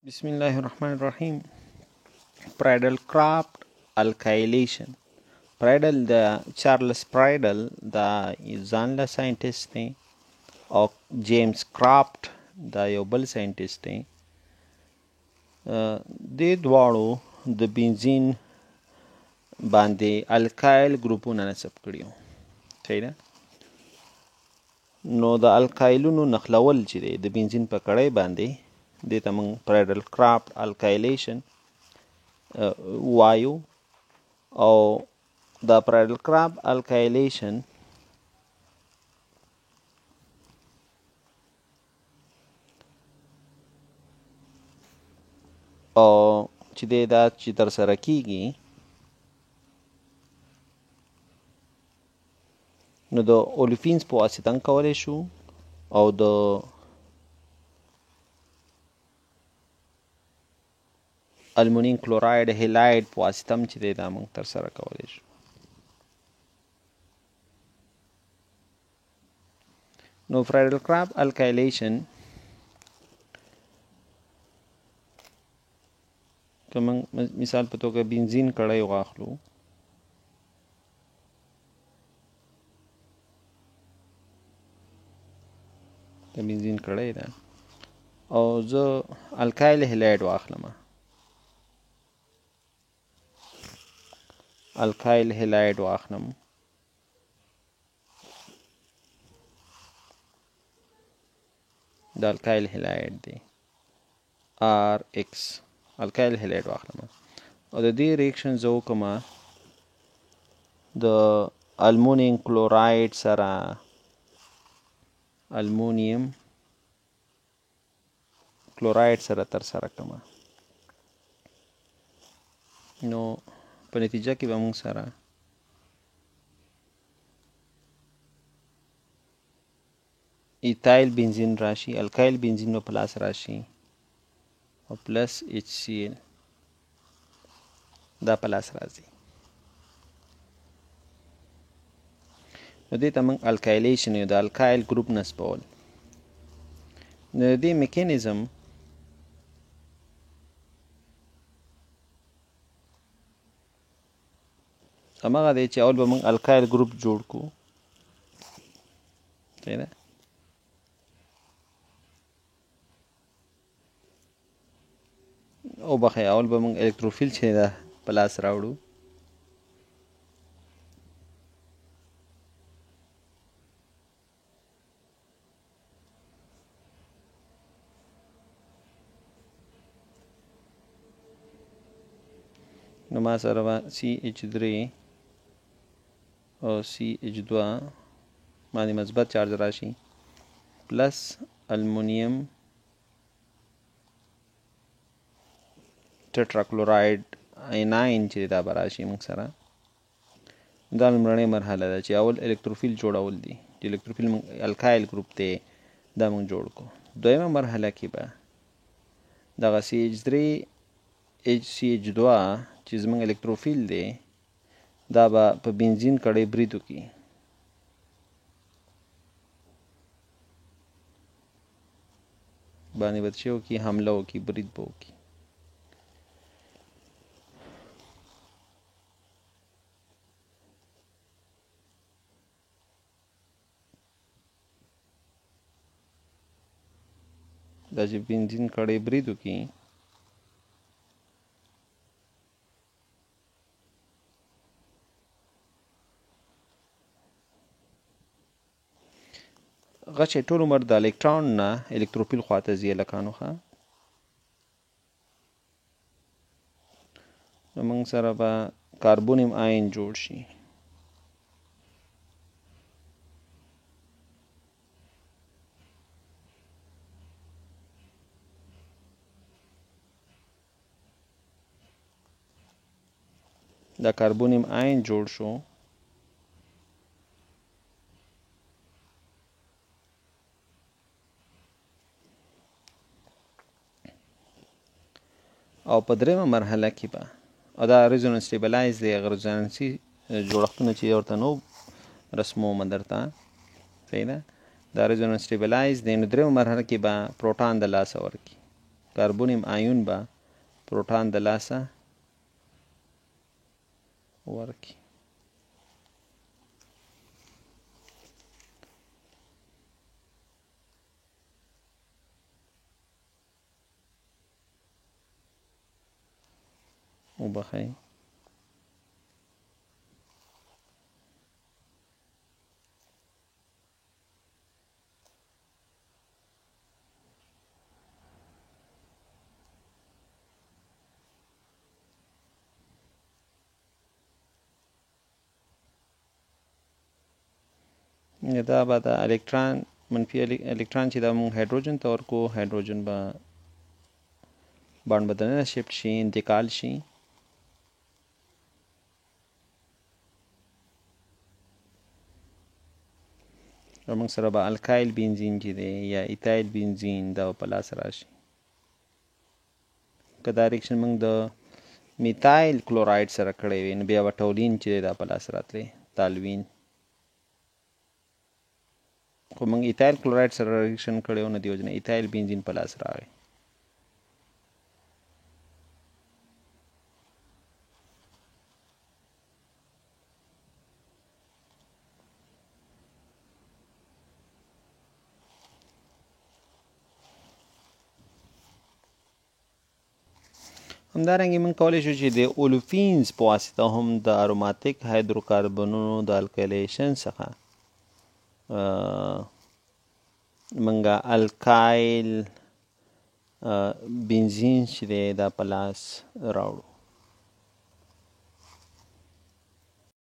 Bismillahirrahmanirrahim. Pradal craft alkylation. Pradal د چارلز پرایډل دا ځانله ساینټیسټ دی او جیمز کرافټ دا یو بل ساینټیسټ دی. دې دواړو د بنزین باندې الکایل ګروپونه نصب کړي وو. صحیح ده؟ نو د الکایلونو نښلول چې دی د بنزین په کړۍ باندې دې ته موږ پرایډل کرافټ الکایلیشن وایو. او دا پرایډل کرافټ الکایلیشن او چې دی دا چې ترسره کیږي نو د اولفینز په واسطه هم کولی شو او د المونیم کلوراید هیلاید په واسطه هم چې دی دا موږ ترسره کولی شو. نو پرایډل کرافټ الکایلیشن که موږ مثال په توګه بنزین کړۍ واخلو، د بنزین کړۍ ده او زه الکایل هیلاید واخلم، الکایل هیلاید واخلم د الکایل هیلاید دی RX الکایل هیلاید واخلم او د دې ریاکشن زه وکړم د المونیم کلوراید سره المونیم کلوراید سره ترسره کړم. نو په نتیجه کې به موږ سره ایتایل بنزین راشي، الکایل بنزین به پلاس راشي او پلس HCl دا پلاس راځي. نو دې ته موږ الکایلیشن یو د الکایل ګروپ نصبول. نو د دې میکانیزم هماغه دی چې اول به موږ الکایل ګروپ جوړ کړو. صحیح ده؟ او بخیر اول به موږ الکتروفیل چې ده په لاس راوړو. نو ما سره به CH3 او CH2 باندې مثبت چارج راشي پلس المونیم ټیټراکلوراید ایناین چې دا به راشي موږ سره. دا لومړنۍ مرحله ده چې اول الکتروفیل جوړول دي چې الکتروفیل موږ الکایل ګروپ دی دا موږ جوړ کړو. دویمه مرحله کې به دغه CH3 HCH2 چې زموږ الکتروفیل دی دا به په بنزین کړۍ برید وکړي. باندې به څه وکړي؟ حمله وکړي، برید به وکړي. دا چې بنزین کړۍ برید وکړي هغه چې ټول عمر د الکترون نه الکتروفیل خواته ځي هلکانو ښه. نو موږ سره به کاربونیم آین جوړ شي. دا کاربونیم آین جوړ شو او په دریمه مرحله کې به او دا ریزونانس سټیبلایز دی، هغه ریزونانسي جوړښتونه چې ورته نو رسموم درته. صحیح ده؟ دا ریزونانس سټیبلایز دی. نو دریمه مرحله کې به پروټان د لاسه ورکړي کاربونیم آیون به پروټون د لاسه ورکړي. وبخئ. دا به د الکترون منفي الکترون چې دا موږ هایدروجن ته ورکو، هایدروجن به بانډ به دننه شفټ شي، انتقال شي. او موږ سره به الکایل بنزین چې دی یا ایتایل بنزین دا په لاس راشي. که دا ریاکشن موږ د میتایل کلوراید سره کړی وي نو بیا به ټولین چې دی دا په لاس راتلی، تالوین. خو موږ ایتایل کلوراید سره ریاکشن کړی و نو د وجې نه ایتایل بنزین په لاس راغی. همدارنګه موږ کولی شو چې د اولوفینز په واسطه هم د اروماتیک هایدروکاربنونو د الکلیشن څخه موږ الکایل بنزین چې دی دا په لاس راوړو.